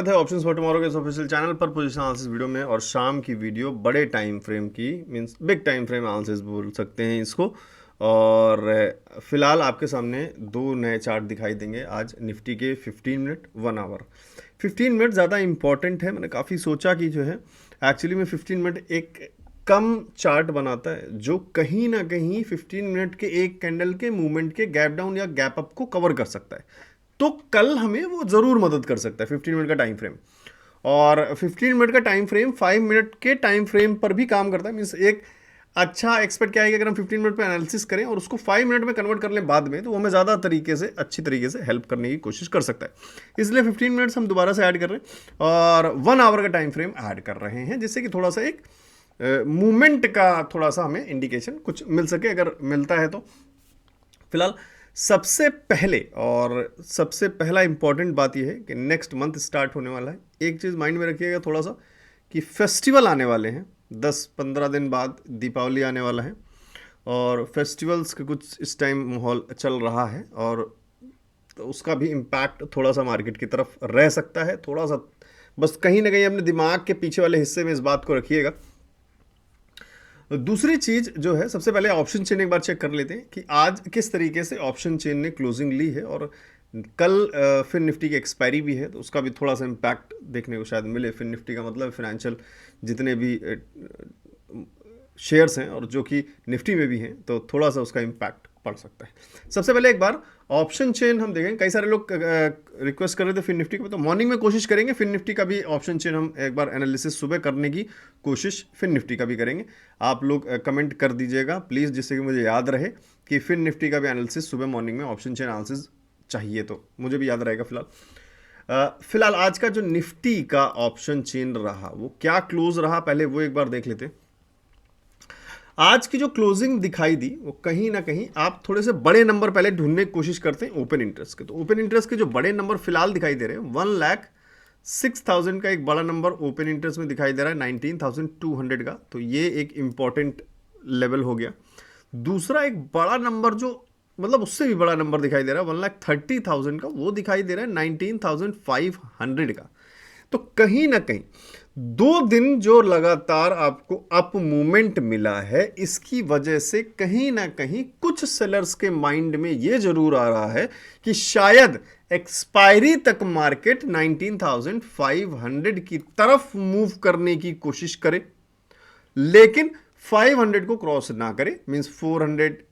है options for tomorrow के इस ऑफिशियल चैनल पर पोजीशन एनालिसिस वीडियो में। और शाम की वीडियो बड़े टाइम फ्रेम की means big time frame analysis बोल सकते हैं इसको। और फिलहाल आपके सामने दो नए चार्ट दिखाई देंगे आज निफ्टी के 15 मिनट 1 आवर। 15 मिनट ज़्यादा इंपॉर्टेंट है। मैंने काफ़ी सोचा कि जो है एक्चुअली में 15 मिनट एक कम चार्ट बनाता है जो कहीं ना कहीं 15 मिनट के एक कैंडल के मूवमेंट के गैप डाउन या गैप अप को कवर कर सकता है। तो कल हमें वो ज़रूर मदद कर सकता है 15 मिनट का टाइम फ्रेम। और 15 मिनट का टाइम फ्रेम 5 मिनट के टाइम फ्रेम पर भी काम करता है। मीन्स एक अच्छा एक्सपेक्ट क्या है कि अगर हम 15 मिनट पे एनालिसिस करें और उसको 5 मिनट में कन्वर्ट कर लें बाद में, तो वो हमें ज़्यादा तरीके से अच्छी तरीके से हेल्प करने की कोशिश कर सकता है। इसलिए 15 मिनट्स हम दोबारा से ऐड कर रहे हैं और 1 आवर का टाइम फ्रेम ऐड कर रहे हैं, जिससे कि थोड़ा सा एक मूवमेंट का थोड़ा सा हमें इंडिकेशन कुछ मिल सके, अगर मिलता है तो। फिलहाल सबसे पहले और सबसे पहला इंपॉर्टेंट बात यह है कि नेक्स्ट मंथ स्टार्ट होने वाला है। एक चीज़ माइंड में रखिएगा थोड़ा सा कि फेस्टिवल आने वाले हैं। 10-15 दिन बाद दीपावली आने वाला है और फेस्टिवल्स के कुछ इस टाइम माहौल चल रहा है, और तो उसका भी इम्पैक्ट थोड़ा सा मार्केट की तरफ रह सकता है। थोड़ा सा बस कहीं ना कहीं अपने दिमाग के पीछे वाले हिस्से में इस बात को रखिएगा। दूसरी चीज जो है, सबसे पहले ऑप्शन चेन एक बार चेक कर लेते हैं कि आज किस तरीके से ऑप्शन चेन ने क्लोजिंग ली है। और कल फिर निफ्टी की एक्सपायरी भी है, तो उसका भी थोड़ा सा इम्पैक्ट देखने को शायद मिले। फिर निफ्टी का मतलब फाइनेंशियल जितने भी शेयर्स हैं और जो कि निफ्टी में भी हैं, तो थोड़ा सा उसका इम्पैक्ट पड़ सकता है। सबसे पहले एक बार ऑप्शन चेन हम देखें। कई सारे लोग रिक्वेस्ट कर रहे थे फिर निफ्टी को, तो मॉर्निंग में कोशिश करेंगे फिर निफ्टी का भी ऑप्शन चेन हम एक बार एनालिसिस सुबह करने की कोशिश फिर निफ्टी का भी करेंगे। आप लोग कमेंट कर दीजिएगा प्लीज़, जिससे कि मुझे याद रहे कि फिर निफ्टी का भी एनालिसिस सुबह मॉर्निंग में ऑप्शन चेन एनालिसिस चाहिए, तो मुझे भी याद रहेगा। फिलहाल आज का जो निफ्टी का ऑप्शन चेन रहा वो क्या क्लोज रहा, पहले वो एक बार देख लेते हैं। आज की जो क्लोजिंग दिखाई दी वो कहीं ना कहीं आप थोड़े से बड़े नंबर पहले ढूंढने की कोशिश करते हैं ओपन इंटरेस्ट के। तो ओपन इंटरेस्ट के जो बड़े नंबर फिलहाल दिखाई दे रहे हैं 1,06,000 का एक बड़ा नंबर ओपन इंटरेस्ट में दिखाई दे रहा है, 19,200 का। तो ये एक इंपॉर्टेंट लेवल हो गया। दूसरा एक बड़ा नंबर जो मतलब उससे भी बड़ा नंबर दिखाई दे रहा है 1,30,000 का, वो दिखाई दे रहा है 19,500 का। तो कहीं ना कहीं 2 दिन जो लगातार आपको अप मूवमेंट मिला है, इसकी वजह से कहीं ना कहीं कुछ सेलर्स के माइंड में यह जरूर आ रहा है कि शायद एक्सपायरी तक मार्केट 19,500 की तरफ मूव करने की कोशिश करे, लेकिन 500 को क्रॉस ना करे। मींस 400,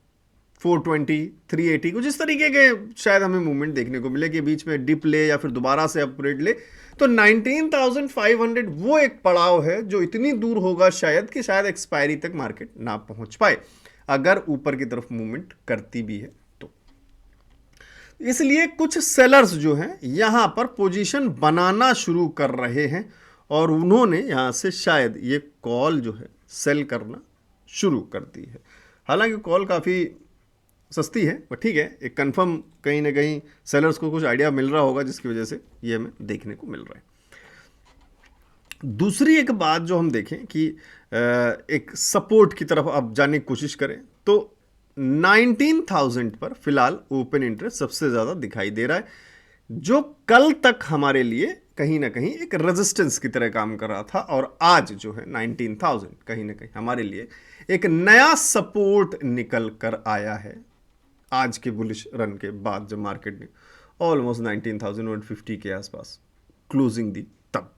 420, 380 कुछ इस तरीके के शायद हमें मूवमेंट देखने को मिले कि बीच में डिप ले या फिर दोबारा से अपग्रेड ले। तो 19,500 वो एक पड़ाव है जो इतनी दूर होगा शायद कि शायद एक्सपायरी तक मार्केट ना पहुंच पाए, अगर ऊपर की तरफ मूवमेंट करती भी है तो। इसलिए कुछ सेलर्स जो हैं यहां पर पोजीशन बनाना शुरू कर रहे हैं और उन्होंने यहां से शायद ये कॉल जो है सेल करना शुरू कर दी है। हालांकि कॉल काफ़ी सस्ती है, बट ठीक है, एक कंफर्म कहीं ना कहीं सेलर्स को कुछ आइडिया मिल रहा होगा जिसकी वजह से ये हमें देखने को मिल रहा है। दूसरी एक बात जो हम देखें कि एक सपोर्ट की तरफ अब जाने की कोशिश करें तो 19,000 पर फिलहाल ओपन इंटरेस्ट सबसे ज़्यादा दिखाई दे रहा है, जो कल तक हमारे लिए कहीं ना कहीं एक रेजिस्टेंस की तरह काम कर रहा था। और आज जो है 19,000 कहीं ना कहीं हमारे लिए एक नया सपोर्ट निकल कर आया है। आज के बुलिश रन के बाद जब मार्केट ने ऑलमोस्ट 19,150 के आसपास क्लोजिंग दी, तब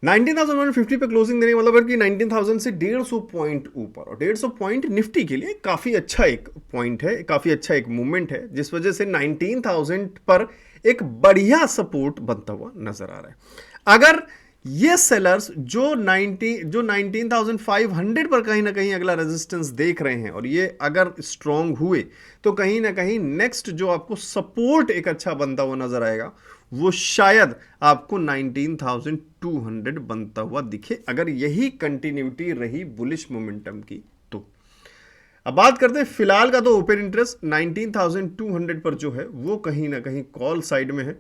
19,150 पे क्लोजिंग देने का मतलब है कि 19,000 से 150 पॉइंट ऊपर, और 150 पॉइंट निफ्टी के लिए काफ़ी अच्छा एक पॉइंट है, काफ़ी अच्छा एक मूवमेंट है, जिस वजह से 19,000 पर एक बढ़िया सपोर्ट बनता हुआ नजर आ रहा है। अगर ये सेलर्स जो 19,500 पर कहीं ना कहीं अगला रेजिस्टेंस देख रहे हैं और ये अगर स्ट्रांग हुए, तो कहीं ना कहीं नेक्स्ट जो आपको सपोर्ट एक अच्छा बनता हुआ नजर आएगा वो शायद आपको 19,200 बनता हुआ दिखे, अगर यही कंटिन्यूटी रही बुलिश मोमेंटम की। तो अब बात करते हैं फिलहाल का। तो ओपन इंटरेस्ट 19,200 पर जो है वो कहीं ना कहीं कॉल साइड में है।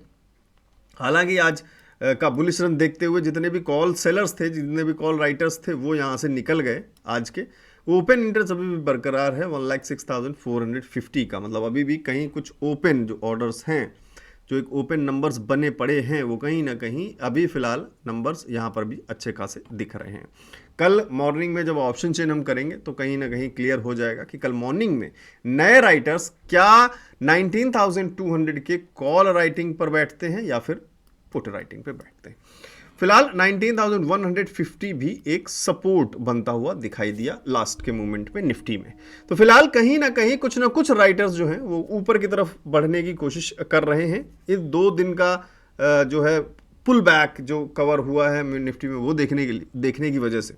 हालांकि आज का बुलिश रन देखते हुए जितने भी कॉल सेलर्स थे, जितने भी कॉल राइटर्स थे, वो यहाँ से निकल गए। आज के ओपन इंटरेस्ट अभी भी बरकरार है 1,06,450 का, मतलब अभी भी कहीं कुछ ओपन जो ऑर्डर्स हैं जो एक ओपन नंबर्स बने पड़े हैं वो कहीं ना कहीं अभी फिलहाल नंबर्स यहाँ पर भी अच्छे खासे दिख रहे हैं। कल मॉर्निंग में जब ऑप्शन चेन हम करेंगे तो कहीं ना कहीं क्लियर हो जाएगा कि कल मॉर्निंग में नए राइटर्स क्या 19,200 के कॉल राइटिंग पर बैठते हैं या फिर पुट राइटिंग पे बैठते हैं। फिलहाल 19,150 भी एक सपोर्ट बनता हुआ दिखाई दिया लास्ट के मूवमेंट में निफ्टी में। तो फिलहाल कहीं ना कहीं कुछ ना कुछ राइटर्स जो हैं वो ऊपर की तरफ बढ़ने की कोशिश कर रहे हैं। इस 2 दिन का जो है पुल बैक जो कवर हुआ है निफ्टी में वो देखने की वजह से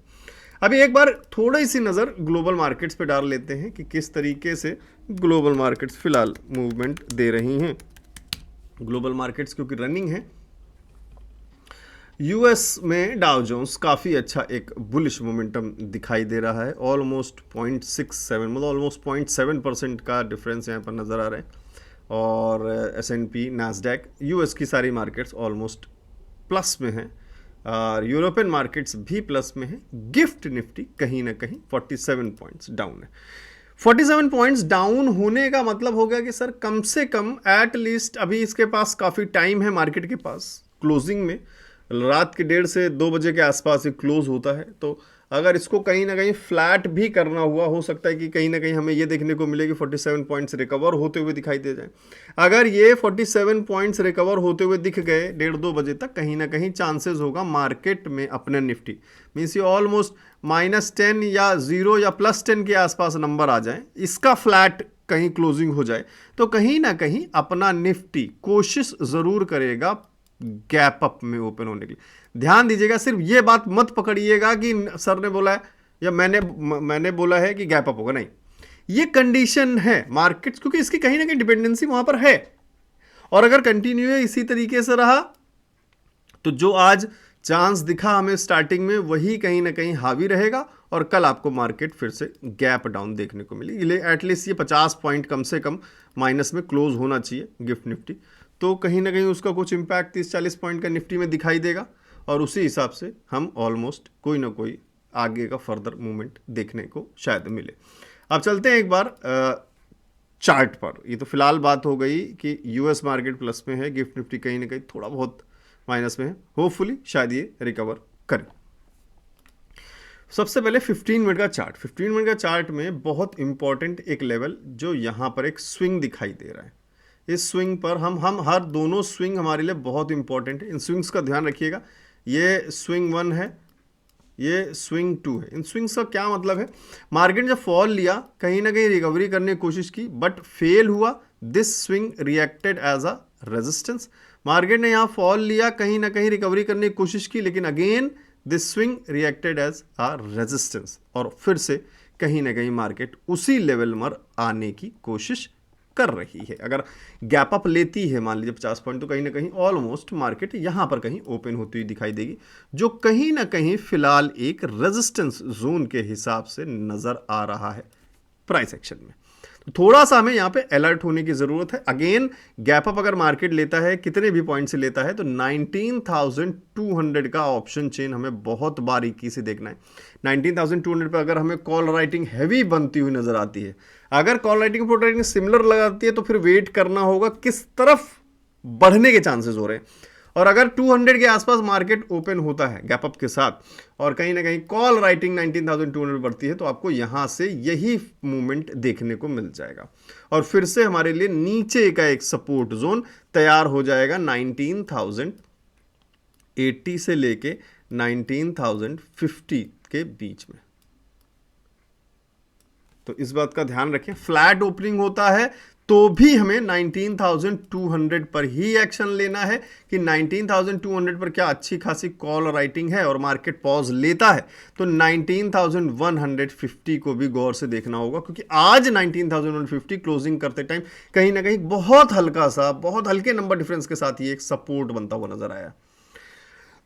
अभी एक बार थोड़ी सी नज़र ग्लोबल मार्केट्स पे डाल लेते हैं कि किस तरीके से ग्लोबल मार्केट्स फिलहाल मूवमेंट दे रही हैं। ग्लोबल मार्केट्स क्योंकि रनिंग है, यूएस में डाउ जोन्स काफ़ी अच्छा एक बुलिश मोमेंटम दिखाई दे रहा है। ऑलमोस्ट 0.67 मतलब ऑलमोस्ट 0.7% का डिफरेंस यहाँ पर नज़र आ रहा है। और S&P नैस्डैक यूएस की सारी मार्केट्स ऑलमोस्ट प्लस में हैं और यूरोपियन मार्केट्स भी प्लस में हैं। गिफ्ट निफ्टी कहीं ना कहीं 47 पॉइंट्स डाउन है। 47 पॉइंट्स डाउन होने का मतलब हो गया कि सर कम से कम एट लीस्ट अभी इसके पास काफ़ी टाइम है मार्केट के पास। क्लोजिंग में रात के 1:30 से 2 बजे के आसपास ये क्लोज होता है, तो अगर इसको कहीं ना कहीं फ्लैट भी करना हुआ हो सकता है कि कहीं ना कहीं हमें ये देखने को मिले कि 47 पॉइंट्स रिकवर होते हुए दिखाई दे जाए। अगर ये 47 पॉइंट्स रिकवर होते हुए दिख गए 1:30-2 बजे तक, कहीं ना कहीं चांसेस होगा मार्केट में अपने निफ्टी मीन्स ये ऑलमोस्ट -10 या 0 या +10 के आसपास नंबर आ जाए, इसका फ्लैट कहीं क्लोजिंग हो जाए तो कहीं ना कहीं अपना निफ्टी कोशिश ज़रूर करेगा गैप अप में ओपन होने के लिए। ध्यान दीजिएगा, सिर्फ ये बात मत पकड़िएगा कि सर ने बोला है या मैंने बोला है कि गैप अप होगा, नहीं। ये कंडीशन है मार्केट्स, क्योंकि इसकी कहीं ना कहीं डिपेंडेंसी वहां पर है। और अगर कंटिन्यू इसी तरीके से रहा तो जो आज चांस दिखा हमें स्टार्टिंग में वही कहीं ना कहीं हावी रहेगा और कल आपको मार्केट फिर से गैप डाउन देखने को मिलेगी। एटलीस्ट ये 50 पॉइंट कम से कम माइनस में क्लोज होना चाहिए गिफ्ट निफ्टी, तो कहीं ना कहीं उसका कुछ इम्पैक्ट 30-40 पॉइंट का निफ्टी में दिखाई देगा और उसी हिसाब से हम ऑलमोस्ट कोई ना कोई आगे का फर्दर मूवमेंट देखने को शायद मिले। अब चलते हैं एक बार चार्ट पर। ये तो फिलहाल बात हो गई कि यूएस मार्केट प्लस में है, गिफ्ट निफ्टी कहीं ना कहीं थोड़ा बहुत माइनस में है। होपफुली शायद ये रिकवर करे। सबसे पहले 15 मिनट का चार्ट। 15 मिनट का चार्ट में बहुत इंपॉर्टेंट एक लेवल जो यहाँ पर एक स्विंग दिखाई दे रहा है। इस स्विंग पर हम हर दोनों स्विंग हमारे लिए बहुत इंपॉर्टेंट है। इन स्विंग्स का ध्यान रखिएगा। ये स्विंग 1 है, ये स्विंग 2 है। इन स्विंग्स का क्या मतलब है, मार्केट जब फॉल लिया कहीं ना कहीं रिकवरी करने की कोशिश की बट फेल हुआ। This swing reacted as a resistance. Market ने यहाँ फॉल लिया, कहीं ना कहीं रिकवरी करने की कोशिश की, लेकिन again this swing reacted as a resistance और फिर से कहीं ना कहीं मार्केट उसी लेवल पर आने की कोशिश कर रही है। अगर गैप अप लेती है मान लीजिए 50 पॉइंट, तो कहीं ना कहीं ऑलमोस्ट मार्केट यहां पर कहीं ओपन होती हुई दिखाई देगी, जो कहीं ना कहीं फिलहाल एक रेजिस्टेंस जोन के हिसाब से नजर आ रहा है प्राइस एक्शन में। तो थोड़ा सा हमें यहां पे अलर्ट होने की जरूरत है। अगेन गैप अप अगर मार्केट लेता है, कितने भी पॉइंट से लेता है, तो 19,200 का ऑप्शन चेन हमें बहुत बारीकी से देखना है। 19,200 पर अगर हमें कॉल राइटिंग हैवी बनती हुई नजर आती है, अगर call writing put writing similar लगाती है, तो फिर वेट करना होगा किस तरफ बढ़ने के चांसेस हो रहे हैं। और अगर 200 के आसपास मार्केट ओपन होता है गैप अप के साथ और कहीं ना कहीं कॉल राइटिंग 19,200 बढ़ती है, तो आपको यहां से यही मूवमेंट देखने को मिल जाएगा और फिर से हमारे लिए नीचे का एक सपोर्ट जोन तैयार हो जाएगा 19,080 से लेके 19,050 के बीच में। तो इस बात का ध्यान रखें, फ्लैट ओपनिंग होता है तो भी हमें 19,200 पर ही एक्शन लेना है कि 19,200 पर क्या अच्छी खासी कॉल राइटिंग है और मार्केट पॉज लेता है तो 19,150 को भी गौर से देखना होगा, क्योंकि आज 19,150 क्लोजिंग करते टाइम कहीं ना कहीं बहुत हल्के नंबर डिफरेंस के साथ ये एक सपोर्ट बनता हुआ नजर आया।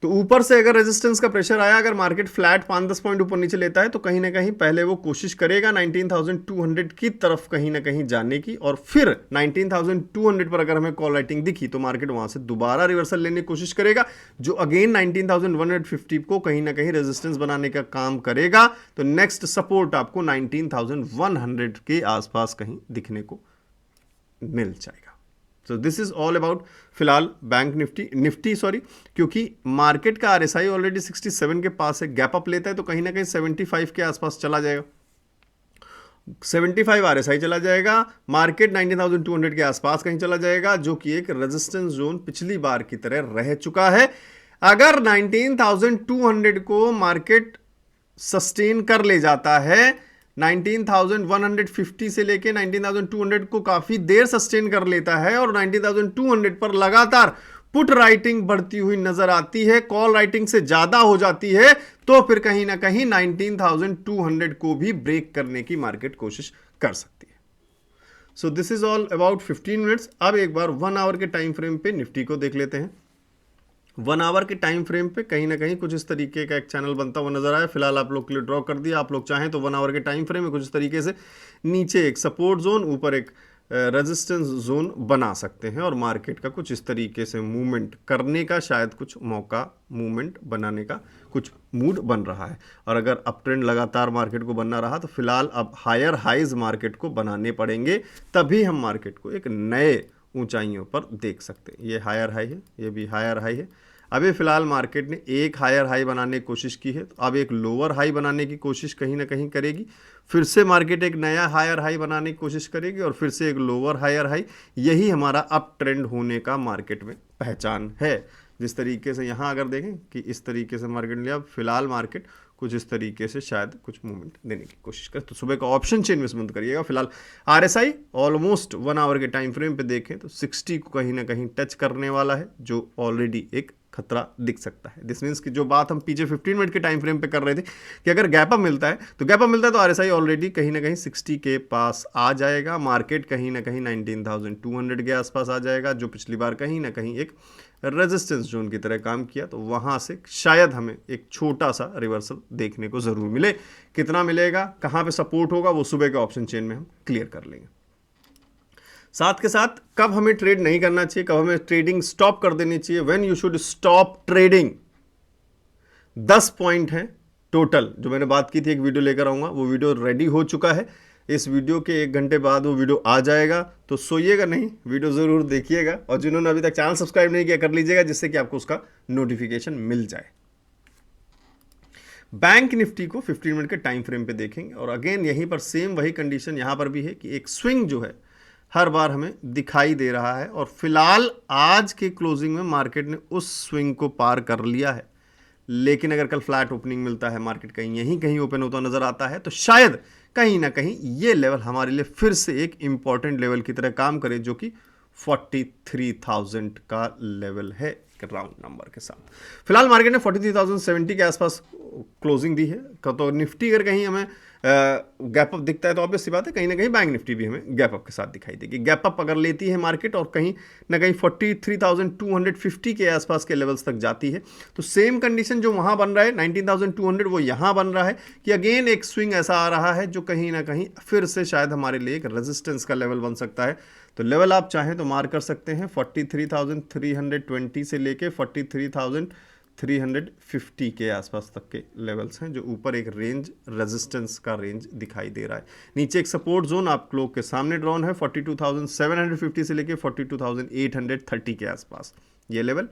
तो ऊपर से अगर रेजिस्टेंस का प्रेशर आया, अगर मार्केट फ्लैट 5-10 पॉइंट ऊपर नीचे लेता है, तो कहीं ना कहीं पहले वो कोशिश करेगा 19,200 की तरफ कहीं ना कहीं जाने की और फिर 19,200 पर अगर हमें कॉल राइटिंग दिखी तो मार्केट वहां से दोबारा रिवर्सल लेने की कोशिश करेगा, जो अगेन 19,150 को कहीं ना कहीं रेजिस्टेंस बनाने का काम करेगा। तो नेक्स्ट सपोर्ट आपको 19,100 के आसपास कहीं दिखने को मिल जाएगा। So this is all about फिलहाल बैंक निफ्टी क्योंकि मार्केट का आरएसआई ऑलरेडी 67 के पास है, गैप अप लेता है तो कहीं ना कहीं 75 के आसपास चला जाएगा, 75 आरएसआई चला जाएगा, मार्केट 19,200 के आसपास कहीं चला जाएगा, जो कि एक रेजिस्टेंस जोन पिछली बार की तरह रह चुका है। अगर 19,200 को मार्केट सस्टेन कर ले जाता है, 19,150 से लेके 19,200 को काफी देर सस्टेन कर लेता है और 19,200 पर लगातार पुट राइटिंग बढ़ती हुई नजर आती है, कॉल राइटिंग से ज्यादा हो जाती है, तो फिर कहीं ना कहीं 19,200 को भी ब्रेक करने की मार्केट कोशिश कर सकती है। So this is all about 15 minutes. अब एक बार 1 आवर के टाइम फ्रेम पे निफ्टी को देख लेते हैं। 1 आवर के टाइम फ्रेम पे कहीं ना कहीं कुछ इस तरीके का एक चैनल बनता हुआ नजर आया। फिलहाल आप लोग के लिए ड्रॉ कर दिया, आप लोग चाहें तो 1 आवर के टाइम फ्रेम में कुछ इस तरीके से नीचे एक सपोर्ट जोन, ऊपर एक रेजिस्टेंस जोन बना सकते हैं और मार्केट का कुछ इस तरीके से मूवमेंट करने का शायद कुछ मौका, मूवमेंट बनाने का कुछ मूड बन रहा है। और अगर अप ट्रेंड लगातार मार्केट को बनना रहा तो फिलहाल अब हायर हाइज मार्केट को बनाने पड़ेंगे, तभी हम मार्केट को एक नए ऊंचाइयों पर देख सकते हैं। ये हायर हाई है, ये भी हायर हाई है। अभी फिलहाल मार्केट ने एक हायर हाई बनाने की कोशिश की है, तो अब एक लोअर हाई बनाने की कोशिश कहीं ना कहीं करेगी, फिर से मार्केट एक नया हायर हाई बनाने की कोशिश करेगी और फिर से एक लोअर हायर हाई। यही हमारा अप ट्रेंड होने का मार्केट में पहचान है। जिस तरीके से यहाँ अगर देखें कि इस तरीके से मार्केट लिया, फिलहाल मार्केट कुछ इस तरीके से शायद कुछ मूवमेंट देने की कोशिश करे, तो सुबह का ऑप्शन चेन में मत करिएगा। फिलहाल आरएसआई ऑलमोस्ट 1 आवर के टाइम फ्रेम पे देखें तो 60 को कहीं ना कहीं टच करने वाला है, जो ऑलरेडी एक खतरा दिख सकता है। दिस मीन्स कि जो बात हम पीछे 15 मिनट के टाइम फ्रेम पे कर रहे थे कि अगर गैप अप मिलता है तो आरएसआई ऑलरेडी कहीं ना कहीं 60 के पास आ जाएगा, मार्केट कहीं ना कहीं 19,200 के आसपास आ जाएगा, जो पिछली बार कहीं ना कहीं एक रेजिस्टेंस जोन की तरह काम किया, तो वहां से शायद हमें एक छोटा सा रिवर्सल देखने को जरूर मिले। कितना मिलेगा, कहां पे सपोर्ट होगा, वो सुबह के ऑप्शन चेन में हम क्लियर कर लेंगे। साथ के साथ कब हमें ट्रेड नहीं करना चाहिए, कब हमें ट्रेडिंग स्टॉप कर देनी चाहिए, when you should stop trading. 10 point हैं टोटल, जो मैंने बात की थी, एक वीडियो लेकर आऊंगा, वो वीडियो रेडी हो चुका है। इस वीडियो के 1 घंटे बाद वो वीडियो आ जाएगा, तो सोइएगा नहीं, वीडियो जरूर देखिएगा, और जिन्होंने अभी तक चैनल सब्सक्राइब नहीं किया कर लीजिएगा, जिससे कि आपको उसका नोटिफिकेशन मिल जाए। बैंक निफ्टी को 15 मिनट के टाइम फ्रेम पे देखेंगे, और अगेन यहीं पर सेम वही कंडीशन यहां पर भी है कि एक स्विंग जो है हर बार हमें दिखाई दे रहा है, और फिलहाल आज के क्लोजिंग में मार्केट ने उस स्विंग को पार कर लिया है। लेकिन अगर कल फ्लैट ओपनिंग मिलता है, मार्केट कहीं ओपन होता नजर आता है, तो शायद कहीं ना कहीं ये लेवल हमारे लिए फिर से एक इंपॉर्टेंट लेवल की तरह काम करे, जो कि 43,000 का लेवल है राउंड नंबर के साथ। फिलहाल मार्केट ने 43,070 के आसपास क्लोजिंग दी है। तो निफ्टी अगर कहीं हमें गैप अप दिखता है तो ऑब्वियस सी बात है, कहीं ना कहीं बैंक निफ्टी भी हमें गैप अप के साथ दिखाई देगी। गैप अप अगर लेती है मार्केट और कहीं ना कहीं 43,250 के आसपास के लेवल्स तक जाती है, तो सेम कंडीशन जो वहां बन रहा है 19,200, वो यहां बन रहा है कि अगेन एक स्विंग ऐसा आ रहा है जो कहीं ना कहीं फिर से शायद हमारे लिए एक रेजिस्टेंस का लेवल बन सकता है। तो लेवल आप चाहें तो मार्क कर सकते हैं 43,320 से लेके 43,350 के आसपास तक के लेवल्स हैं, जो ऊपर एक रेंज, रेजिस्टेंस का रेंज दिखाई दे रहा है। नीचे एक सपोर्ट जोन आप लोग के सामने ड्रॉन है 42,750 से लेके 42,830 के आसपास ये लेवल।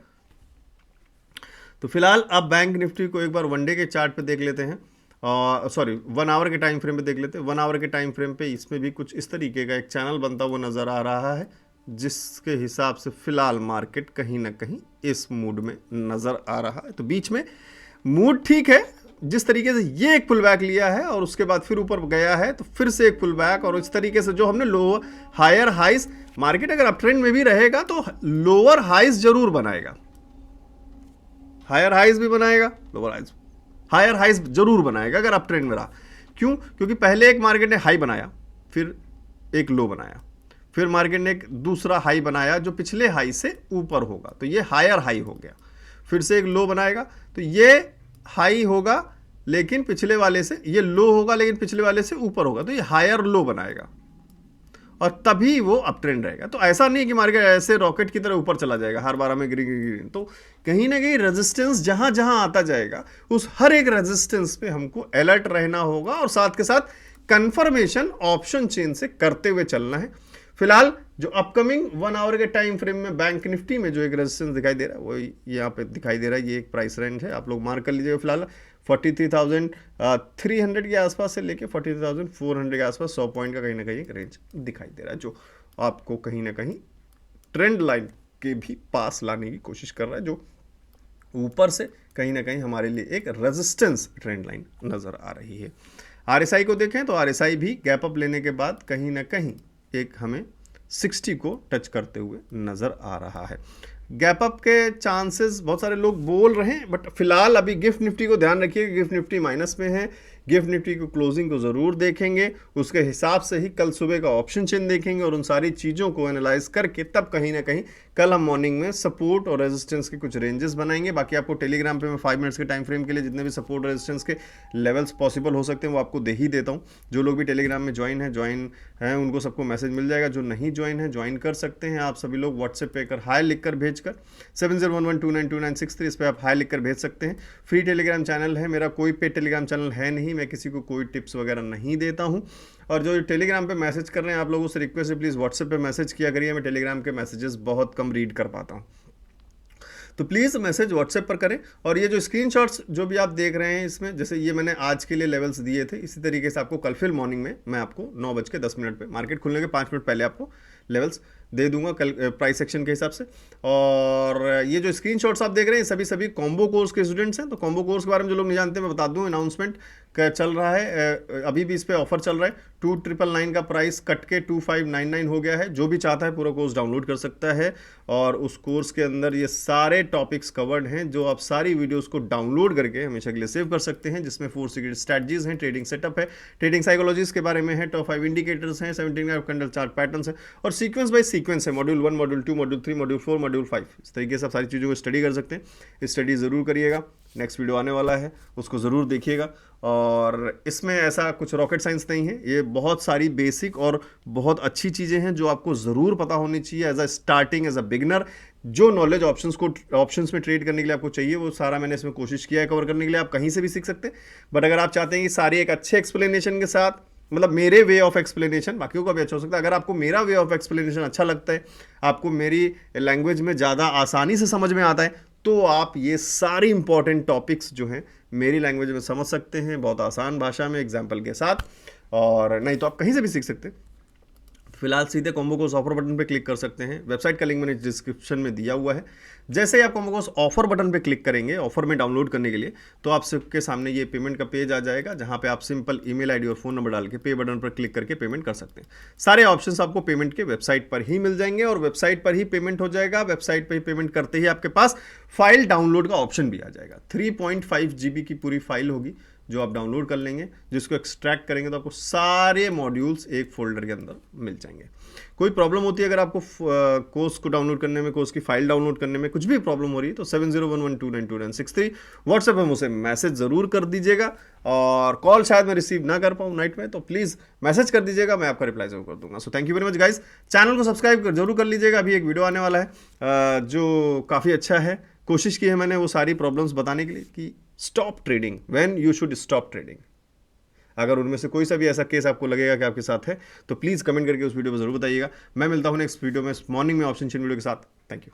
तो फिलहाल अब बैंक निफ्टी को एक बार वनडे के चार्ट पे देख लेते हैं, 1 आवर के टाइम फ्रेम पे देख लेते हैं। 1 आवर के टाइम फ्रेम पे इसमें भी कुछ इस तरीके का एक चैनल बनता हुआ नजर आ रहा है, जिसके हिसाब से फिलहाल मार्केट कहीं ना कहीं इस मूड में नजर आ रहा है। तो बीच में मूड ठीक है, जिस तरीके से ये एक पुल बैक लिया है और उसके बाद फिर ऊपर गया है, तो फिर से एक पुल बैक, और इस तरीके से जो हमने लोअर हायर हाइज, मार्केट अगर अप ट्रेंड में भी रहेगा तो लोअर हाइज जरूर बनाएगा, हायर हाइज भी बनाएगा, लोअर हाइज, हायर हाइज जरूर बनाएगा अगर अप ट्रेंड में रहा। क्यों? क्योंकि पहले एक मार्केट ने हाई बनाया, फिर एक लो बनाया, फिर मार्केट ने एक दूसरा हाई बनाया जो पिछले हाई से ऊपर होगा, तो ये हायर हाई हो गया। फिर से एक लो बनाएगा, तो ये हाई होगा लेकिन पिछले वाले से, ये लो होगा लेकिन पिछले वाले से ऊपर होगा, तो ये हायर लो बनाएगा, और तभी वो अप ट्रेंड रहेगा। तो ऐसा नहीं कि मार्केट ऐसे रॉकेट की तरह ऊपर चला जाएगा, हर बार हमें ग्रीन। तो कहीं ना कहीं रेजिस्टेंस जहां जहां आता जाएगा, उस हर एक रेजिस्टेंस पे हमको अलर्ट रहना होगा, और साथ के साथ कंफर्मेशन ऑप्शन चेन से करते हुए चलना है। फिलहाल जो अपकमिंग 1 आवर के टाइम फ्रेम में बैंक निफ्टी में जो एक रेजिस्टेंस दिखाई दे रहा है वो यहाँ पे दिखाई दे रहा है, ये एक प्राइस रेंज है, आप लोग मार्क कर लीजिएगा। फिलहाल 43,300 के आसपास से लेके 43,400 के आसपास 100 पॉइंट का कहीं ना कहीं एक रेंज दिखाई दे रहा है, जो आपको कहीं ना कहीं ट्रेंड लाइन के भी पास लाने की कोशिश कर रहा है, जो ऊपर से कहीं ना कहीं हमारे लिए एक रेजिस्टेंस ट्रेंड लाइन नज़र आ रही है। आरएसआई को देखें तो आरएसआई भी गैप अप लेने के बाद कहीं ना कहीं एक हमें 60 को टच करते हुए नज़र आ रहा है। गैप अप के चांसेस बहुत सारे लोग बोल रहे हैं, बट फिलहाल अभी गिफ्ट निफ्टी को ध्यान रखिए, गिफ्ट निफ्टी माइनस में है। गिफ्ट निफ्टी को क्लोजिंग को ज़रूर देखेंगे, उसके हिसाब से ही कल सुबह का ऑप्शन चेन देखेंगे और उन सारी चीज़ों को एनालाइज करके तब कहीं ना कहीं कल हम मॉर्निंग में सपोर्ट और रेजिस्टेंस के कुछ रेंजेस बनाएंगे। बाकी आपको टेलीग्राम पे मैं 5 मिनट्स के टाइम फ्रेम के लिए जितने भी सपोर्ट रेजिस्टेंस के लेवल्स पॉसिबल हो सकते हैं वो आपको दे ही देता हूँ। जो लोग भी टेलीग्राम में ज्वाइन हैं उनको सबको मैसेज मिल जाएगा, जो नहीं ज्वाइन है ज्वाइन कर सकते हैं। आप सभी लोग व्हाट्सएप पे कर हाई लिख कर भेज कर 7011292963 इस पर आप हाई लिख कर भेज सकते हैं। फ्री टेलीग्राम चैनल है मेरा, कोई पेड टेलीग्राम चैनल है नहीं, मैं किसी को कोई टिप्स वगैरह नहीं देता हूं। और जो टेलीग्राम पे मैसेज कर रहे हैं आप लोगों से रिक्वेस्ट है प्लीज़ व्हाट्सएप पे मैसेज किया करिए, मैं टेलीग्राम के मैसेजेस बहुत कम रीड कर पाता हूं, तो प्लीज़ मैसेज व्हाट्सएप पर करें। और ये जो स्क्रीनशॉट्स जो भी आप देख रहे हैं इसमें, जैसे ये मैंने आज के लिए लेवल्स दिए थे, इसी तरीके से आपको कल फिर मॉर्निंग में मैं आपको 9:10 पे मार्केट खुलने के 5 मिनट पहले आपको लेवल्स दे दूंगा कल प्राइस सेक्शन के हिसाब से। और ये जो स्क्रीनशॉट्स आप देख रहे हैं सभी कॉम्बो कोर्स के स्टूडेंट्स हैं, तो कॉम्बो कोर्स के बारे में जो लोग नहीं जानते मैं बता दूं, अनाउंसमेंट का चल रहा है, अभी भी इस पर ऑफर चल रहा है। 2999 का प्राइस कट के 2599 हो गया है। जो भी चाहता है पूरा कोर्स डाउनलोड कर सकता है और उस कोर्स के अंदर ये सारे टॉपिक्स कवर्ड हैं, जो आप सारी वीडियोस को डाउनलोड करके हमेशा के लिए सेव कर सकते हैं, जिसमें 4 सीक्रेट स्ट्रैटेजीज हैं, ट्रेडिंग सेटअप है, ट्रेडिंग साइकोलॉजीज के बारे में है, टॉप 5 इंडिकेटर्स हैं, 17 कैंडल चार्ट पैटर्न्स है और सीक्वेंस बाय सीक्वेंस है, module 1, module 2, module 3, module 4, module 5, इस तरीके से आप सारी चीज़ों को स्टडी कर सकते हैं। स्टडी ज़रूर करिएगा, नेक्स्ट वीडियो आने वाला है उसको ज़रूर देखिएगा। और इसमें ऐसा कुछ रॉकेट साइंस नहीं है, ये बहुत सारी बेसिक और बहुत अच्छी चीज़ें हैं जो आपको ज़रूर पता होनी चाहिए as a starting, as a beginner. जो नॉलेज ऑप्शंस में ट्रेड करने के लिए आपको चाहिए वो सारा मैंने इसमें कोशिश किया है कवर करने के लिए। आप कहीं से भी सीख सकते हैं, बट अगर आप चाहते हैं कि सारी एक अच्छे एक्सप्लेनेशन के साथ, मतलब मेरे वे ऑफ एक्सप्लेनेशन, बाकियों का भी अच्छा हो सकता है, अगर आपको मेरा वे ऑफ एक्सप्लेनेशन अच्छा लगता है, आपको मेरी लैंग्वेज में ज़्यादा आसानी से समझ में आता है, तो आप ये सारी इंपॉर्टेंट टॉपिक्स जो हैं मेरी लैंग्वेज में समझ सकते हैं, बहुत आसान भाषा में एग्जाम्पल के साथ। और नहीं तो आप कहीं से भी सीख सकते हैं। फिलहाल सीधे कॉम्बो कोर्स ऑफर बटन पे क्लिक कर सकते हैं, वेबसाइट का लिंक मैंने डिस्क्रिप्शन में दिया हुआ है। जैसे ही आप कॉम्बो कोर्स ऑफर बटन पे क्लिक करेंगे ऑफर में डाउनलोड करने के लिए, तो आप सबके सामने ये पेमेंट का पेज आ जाएगा, जहां पे आप सिंपल ईमेल आईडी और फोन नंबर डाल के पे बटन पर क्लिक करके पेमेंट कर सकते हैं। सारे ऑप्शंस आपको पेमेंट के वेबसाइट पर ही मिल जाएंगे और वेबसाइट पर ही पेमेंट हो जाएगा। वेबसाइट पर ही पेमेंट करते ही आपके पास फाइल डाउनलोड का ऑप्शन भी आ जाएगा। 3.5 GB की पूरी फाइल होगी जो आप डाउनलोड कर लेंगे, जिसको एक्सट्रैक्ट करेंगे तो आपको सारे मॉड्यूल्स एक फोल्डर के अंदर मिल जाएंगे। कोई प्रॉब्लम होती है अगर आपको कोर्स को डाउनलोड करने में, कोर्स की फाइल डाउनलोड करने में कुछ भी प्रॉब्लम हो रही है, तो 7011292963 व्हाट्सएप पर मुझे मैसेज ज़रूर कर दीजिएगा। और कॉल शायद मैं रिसीव ना कर पाऊँ नाइट में, तो प्लीज़ मैसेज कर दीजिएगा, मैं आपका रिप्लाई जरूर कर दूंगा। So thank you very much guys. Channel को सब्सक्राइब जरूर कर लीजिएगा, अभी एक वीडियो आने वाला है जो काफ़ी अच्छा है। कोशिश की है मैंने वो सारी प्रॉब्लम्स बताने के लिए कि stop trading, when you should stop trading. अगर उनमें से कोई सा भी ऐसा केस आपको लगेगा कि आपके साथ है, तो प्लीज़ कमेंट करके उस वीडियो को जरूर बताइएगा। मैं मिलता हूं नेक्स्ट वीडियो में मॉर्निंग में ऑप्शन चेन वीडियो के साथ। Thank you.